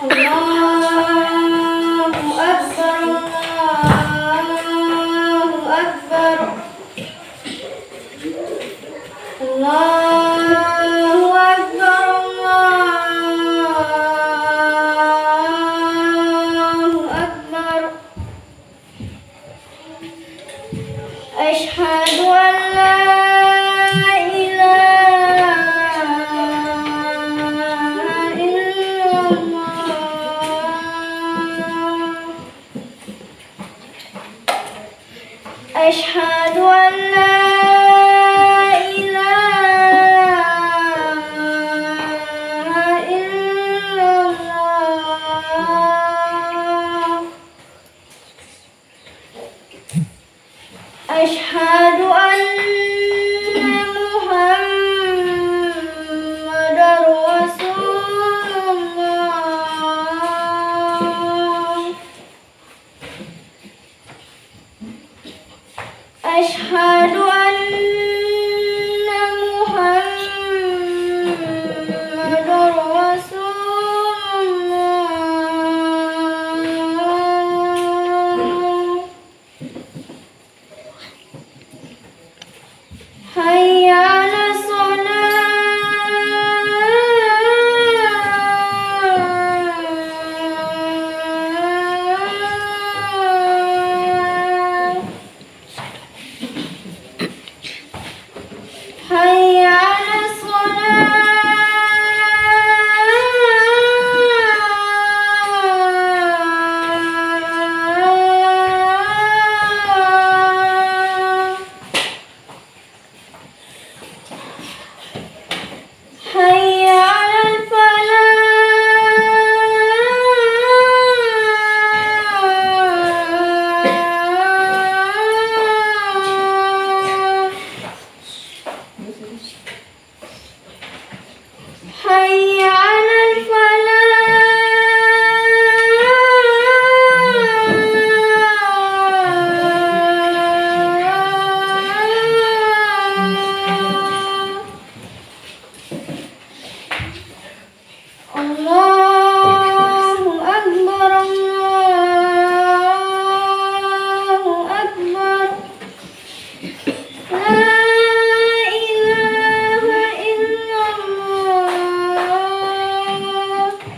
الله أكبر الله أكبر الله أكبر الله أكبر أشهد أن لا أشهد أن لا إله إلا الله أشهد أن محمدًا رسول الله أشهد أن محمدًا رسول الله حي على الصلاة حي على الصلاة حي على الفلاح حي